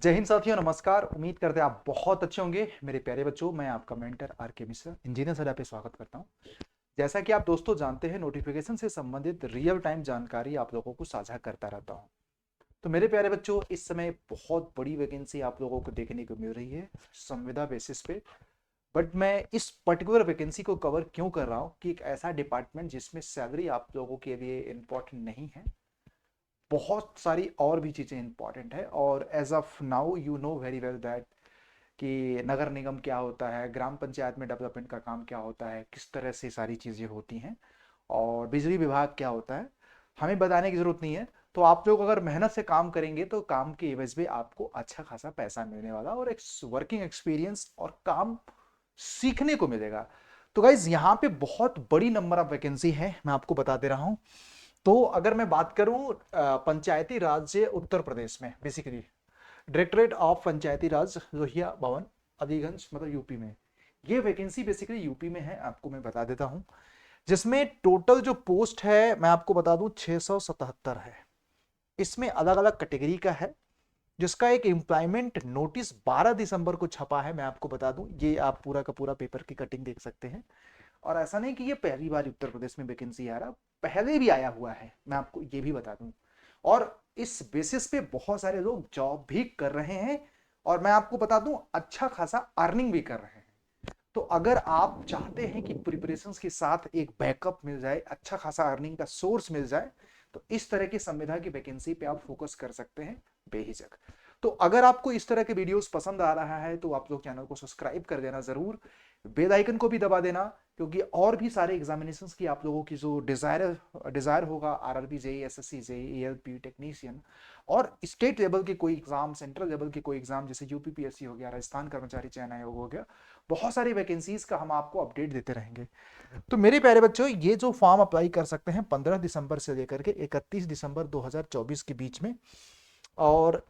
जय हिंद साथियों, नमस्कार। उम्मीद करते हैं आप बहुत अच्छे होंगे। मेरे प्यारे बच्चों, मैं आपका मेंटर आर के मिश्रा इंजीनियर सर पे स्वागत करता हूं। जैसा कि आप दोस्तों जानते हैं, नोटिफिकेशन से संबंधित रियल टाइम जानकारी आप लोगों को साझा करता रहता हूं। तो मेरे प्यारे बच्चों, इस समय बहुत बड़ी वैकेंसी आप लोगों को देखने को मिल रही है संविदा बेसिस पे। बट मैं इस पर्टिकुलर वैकेंसी को कवर क्यों कर रहा हूँ कि एक ऐसा डिपार्टमेंट जिसमें सैलरी आप लोगों के लिए इम्पोर्टेंट नहीं है, बहुत सारी और भी चीज़ें इंपॉर्टेंट है। और as of now you know very well that कि नगर निगम क्या होता है, ग्राम पंचायत में डेवलपमेंट का काम क्या होता है, किस तरह से सारी चीज़ें होती हैं, और बिजली विभाग क्या होता है, हमें बताने की ज़रूरत नहीं है। तो आप लोग अगर मेहनत से काम करेंगे तो काम के एवज में आपको अच्छा खासा पैसा मिलने वाला और एक वर्किंग एक्सपीरियंस और काम सीखने को मिलेगा। तो गाइज यहाँ पे बहुत बड़ी नंबर ऑफ वैकेंसी है, मैं आपको बता दे रहा हूँ। तो अगर मैं बात करूं पंचायती राज उत्तर प्रदेश में, बेसिकली डायरेक्टरेट ऑफ पंचायती राज लोहिया भवन अलीगंज, मतलब यूपी में, ये वैकेंसी बेसिकली यूपी में है, आपको मैं बता देता हूं। जिसमें टोटल जो पोस्ट है मैं आपको बता दूं 677 है। इसमें अलग अलग कैटेगरी का है, जिसका एक एम्प्लॉयमेंट नोटिस 12 दिसंबर को छपा है। मैं आपको बता दूं, ये आप पूरा का पूरा पेपर की कटिंग देख सकते हैं। और ऐसा नहीं कि ये पहली बार उत्तर प्रदेश में वैकेंसी आ रहा, पहले भी आया हुआ है, मैं आपको ये भी बता दूं। और इस बेसिस पे बहुत सारे लोग जॉब भी कर रहे हैं, और मैं आपको बता दूं अच्छा खासा अर्निंग भी कर रहे हैं। तो अगर आप चाहते हैं कि प्रिपरेशंस के साथ एक बैकअप मिल जाए, अच्छा खासा अर्निंग का सोर्स मिल जाए, तो इस तरह की संविदा की वैकेंसी पे आप फोकस कर सकते हैं बेहिचक। तो अगर आपको इस तरह के वीडियोस पसंद आ रहा है तो आप लोग चैनल को सब्सक्राइब कर देना जरूर, बेल आइकन को भी दबा देना, क्योंकि और भी सारे एग्जामिनेशंस की आप लोगों की जो डिजायर होगा, RRB, JE, SSC, JE, ALP technician, और स्टेट लेवल के कोई एग्जाम, सेंट्रल लेवल के कोई एग्जाम जैसे यूपीपीएससी हो गया, राजस्थान कर्मचारी चयन आयोग हो गया, बहुत सारी वैकेंसीज का हम आपको अपडेट देते रहेंगे। तो मेरे प्यारे बच्चों, ये जो फॉर्म अप्लाई कर सकते हैं 15 दिसंबर से लेकर के 31 दिसंबर 2024 के बीच में। और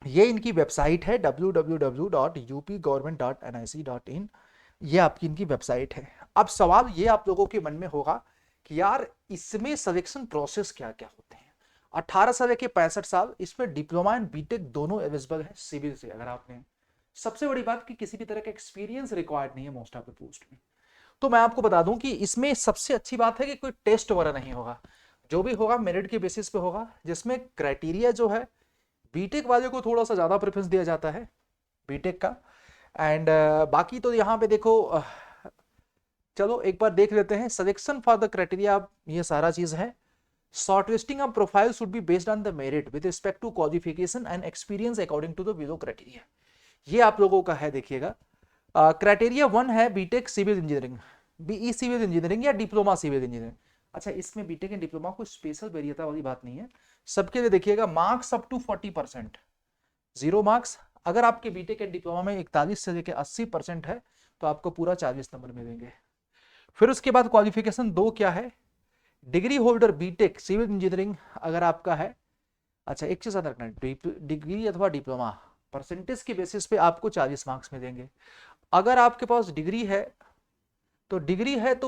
ये इनकी वेबसाइट है www.upgovernment.nic.in। ये आपकी इनकी वेबसाइट है। अब सवाल ये आप लोगों के मन में होगा कि यार इसमें सिलेक्शन प्रोसेस क्या क्या होते हैं। 18 से लेके 65 साल, इसमें डिप्लोमा एंड बीटेक दोनों एलिजिबल है सिविल से। अगर आपने, सबसे बड़ी बात कि किसी भी तरह का एक्सपीरियंस रिक्वायर्ड नहीं है मोस्ट ऑफ द पोस्ट में। तो मैं आपको बता दूं कि इसमें सबसे अच्छी बात है कि कोई टेस्ट वगैरह नहीं होगा, जो भी होगा मेरिट के बेसिस पे होगा, जिसमें क्राइटेरिया जो है बीटेक वाले को थोड़ा सा ज़्यादा प्रेफरेंस दिया जाता है बीटेक का। एंड बाकी तो यहाँ पे देखो, चलो एक बार देख लेते हैं सिलेक्शन फॉर द क्राइटेरिया। ये सारा चीज़ है। Shortlisting of profile should be based on the merit with respect to qualification and experience according to the below criteria. ये आप लोगों का है, देखिएगा। क्राइटेरिया 1 है B Tech civil engineering, BE civil engineering या डिप्लोमा सिविल इंजीनियरिंग। अच्छा, इसमें बीटेक एंड डिप्लोमा को स्पेशल वरीयता वाली बात नहीं है, सबके लिए देखिएगा marks up to 40%, zero marks. अगर आपके बीटेक एंड डिप्लोमा में 41 से लेकर 80% है तो आपको पूरा 40 नंबर मिलेंगे। फिर उसके बाद क्वालिफिकेशन दो क्या है, degree holder B Tech civil engineering अगर आपका है। अच्छा, एक चीज याद रखना, डिग्री अथवा डिप्लोमा परसेंटेज के बेसिस पे आपको 40 मार्क्स मिलेंगे। अगर आपके पास डिग्री है तो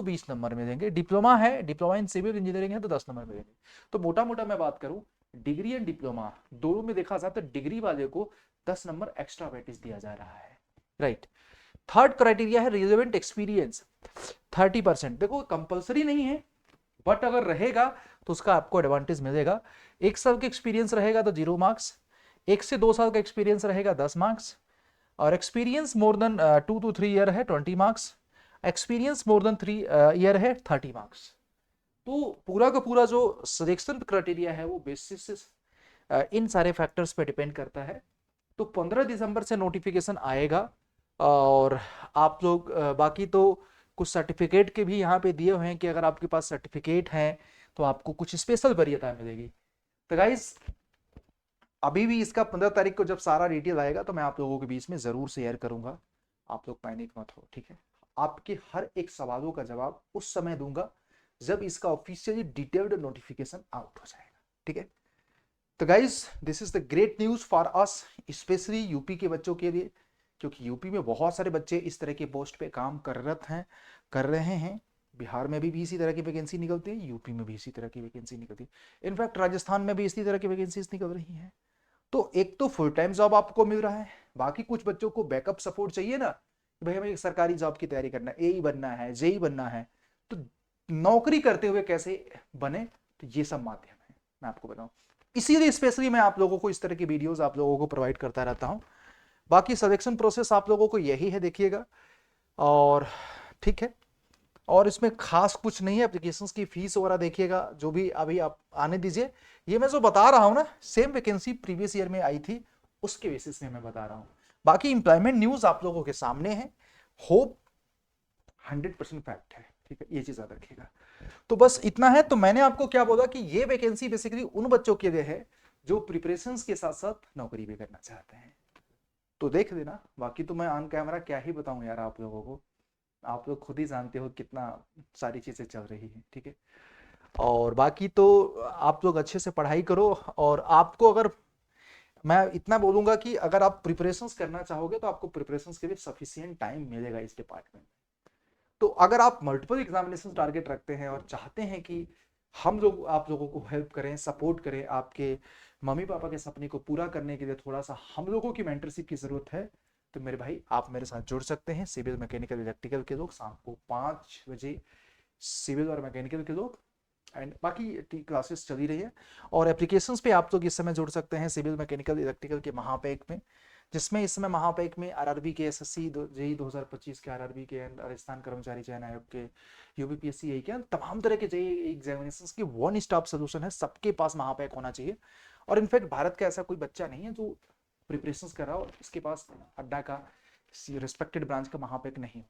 20 नंबर मिलेंगे, डिप्लोमा है, डिप्लोमा इन सिविल इंजीनियरिंग है तो 10 नंबर मिलेंगे। तो मोटा मोटा मैं बात करूं, डिग्री एंड डिप्लोमा दोनों में देखा जाए तो डिग्री वाले को 10 नंबर एक्स्ट्रा वेटेज दिया जा रहा है, राइट। थर्ड क्राइटेरिया है रिलेवेंट एक्सपीरियंस, 30%। देखो कंपलसरी नहीं है, बट अगर रहेगा तो उसका आपको एडवांटेज मिलेगा। 1 साल का एक्सपीरियंस रहेगा तो 0 मार्क्स, 1 से 2 साल का एक्सपीरियंस रहेगा 10 मार्क्स, और experience more than 2 to 3 year है 20 marks, experience more than 3 year है 30 मार्क्स। तो पूरा का पूरा जो सिलेक्शन क्राइटेरिया है वो बेसिस इन सारे फैक्टर्स पे डिपेंड करता है। तो 15 दिसंबर से नोटिफिकेशन आएगा। और आप लोग बाकी तो कुछ सर्टिफिकेट के भी यहाँ पे दिए हुए हैं कि अगर आपके पास सर्टिफिकेट हैं तो आपको कुछ स्पेशल वरीयता मिलेगी। तो गाइस, अभी भी इसका 15 तारीख को जब सारा डिटेल आएगा तो मैं आप लोगों के बीच में जरूर शेयर करूंगा। आप लोग पैनिक मत हो, ठीक है। आपके हर एक सवालों का जवाब उस समय दूंगा जब इसका ऑफिशियली डिटेल्ड नोटिफिकेशन आउट हो जाएगा, ठीक है। तो guys, this is the great news for us, specially UP के बच्चों के लिए, क्योंकि यूपी में बहुत सारे बच्चे इस तरह के पोस्ट पे काम कर रहे हैं। बिहार में भी इसी तरह की वैकेंसी निकलती है, यूपी में भी इसी तरह की वैकेंसी निकलती है, इनफैक्ट राजस्थान में भी इसी तरह की वैकेंसीज निकल रही हैं। तो एक तो फुल टाइम जॉब आपको मिल रहा है, बाकी कुछ बच्चों को बैकअप सपोर्ट चाहिए ना, भाई हमें एक सरकारी जॉब की तैयारी करना है, एई बनना है, जेई बनना है, तो नौकरी करते हुए कैसे बने, तो ये सब माध्यम है मैं आपको बताऊं। इसीलिए स्पेशली मैं आप लोगों को इस तरह की वीडियोस आप लोगों को प्रोवाइड करता रहता हूं। बाकी सिलेक्शन प्रोसेस आप लोगों को यही है, देखिएगा। और ठीक है, और इसमें खास कुछ नहीं है। एप्लीकेशंस की फीस वगैरह देखिएगा, जो भी अभी आप आने दीजिए। ये मैं जो बता रहा हूं ना, सेम वैकेंसी प्रीवियस ईयर में आई थी, उसके बेसिस में मैं बता रहा हूं। बाकी इंप्लॉयमेंट न्यूज आप लोगों के सामने है, होप 100% फैक्ट है, ठीक है, ये चीज याद रखिएगा। तो बस इतना है। तो मैंने आपको क्या बोला कि ये वैकेंसी बेसिकली उन बच्चों के लिए है जो प्रिपरेशंस के साथ साथ नौकरी भी करना चाहते हैं। तो देख लेना, बाकी तो मैं ऑन कैमरा क्या ही बताऊं यार आप लोगों को, आप लोग खुद ही जानते हो कितना सारी चीजें चल रही हैं, ठीक है। और बाकी तो आप लोग अच्छे से पढ़ाई करो। और आपको अगर मैं इतना बोलूंगा कि अगर आप प्रिपरेशंस करना चाहोगे तो आपको प्रिपरेशंस के लिए सफिशिएंट टाइम मिलेगा इस डिपार्टमेंट। तो अगर आप मल्टीपल एग्जामिनेशन टारगेट रखते हैं और चाहते हैं कि हम लोग आप लोगों को हेल्प करें, सपोर्ट करें, आपके मम्मी पापा के सपने को पूरा करने के लिए थोड़ा सा हम लोगों की मेंटरशिप की जरूरत है, तो मेरे भाई आप मेरे साथ जुड़ सकते हैं। सिविल, मैकेनिकल, इलेक्ट्रिकल के लोग शाम को 5 बजे, सिविल और मैकेनिकल के लोग, एंड बाकी क्लासेस चली रही है। और एप्लीकेशंस पे आप लोग इस समय जुड़ सकते हैं सिविल, मैकेनिकल, इलेक्ट्रिकल के महापैक में, जिसमें इस समय महापैक में आरआरबी के, एसएससी, जेई 2025 के आरआरबी के, राजस्थान कर्मचारी चयन आयोग के, यूपीपीएससी यही के, तमाम तरह के जेई एग्जामिनेशंस की वन स्टॉप सोल्यूशन है, सबके पास महापैक होना चाहिए। और इनफैक्ट भारत का ऐसा कोई बच्चा नहीं है जो प्रिपरेशन कर रहा हो इसके पास अड्डा का, रिस्पेक्टेड ब्रांच का महापैक नहीं।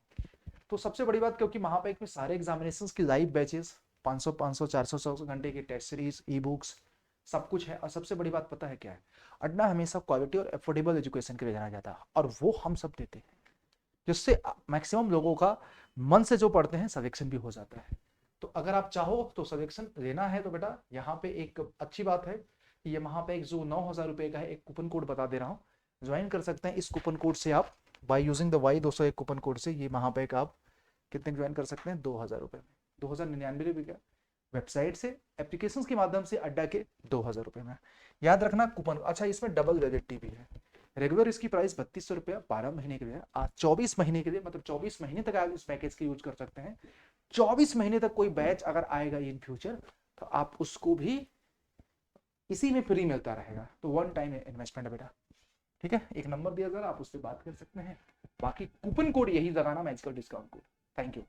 तो सबसे बड़ी बात, क्योंकि महापैक में सारे एग्जामिनेशंस की लाइव बैचेस, 500 400 घंटे की टेस्ट सीरीज, ई बुक्स, सब कुछ है। और सबसे बड़ी बात पता है क्या है, अड्डा हमेशा क्वालिटी और अफोर्डेबल एजुकेशन के लिए जाना जाता है, और वो हम सब देते हैं, जिससे मैक्सिमम लोगों का मन से जो पढ़ते हैं सिलेक्शन भी हो जाता है। तो अगर आप चाहो तो सिलेक्शन लेना है तो बेटा यहाँ पे एक अच्छी बात है कि ये महापैक जो 9,000 रुपये का है, एक कूपन कोड बता दे रहा हूँ, ज्वाइन कर सकते हैं। इस कूपन कोड से आप by using the Y201 coupon code से ये महापैक आप कितने ज्वाइन कर सकते हैं, 2,000 रुपये में, 2,099 रुपये का, वेबसाइट से, एप्लीकेशन के माध्यम से अड्डा के 2,000 रुपये में। याद रखना कूपन, अच्छा इसमें डबल वैलिडिटी भी है। रेगुलर इसकी प्राइस 3200 रुपया 12 महीने के लिए, आज 24 महीने के लिए, मतलब 24 महीने तक आप इस पैकेज का यूज कर सकते हैं। 24 महीने तक कोई बैच अगर आएगा इन फ्यूचर तो आप उसको भी इसी में फ्री मिलता रहेगा। तो वन टाइम इन्वेस्टमेंट है बेटा, ठीक है। एक नंबर दिया जरा, आप उस पर बात कर सकते हैं। बाकी कूपन कोड यही लगाना, magical discount code. Thank you.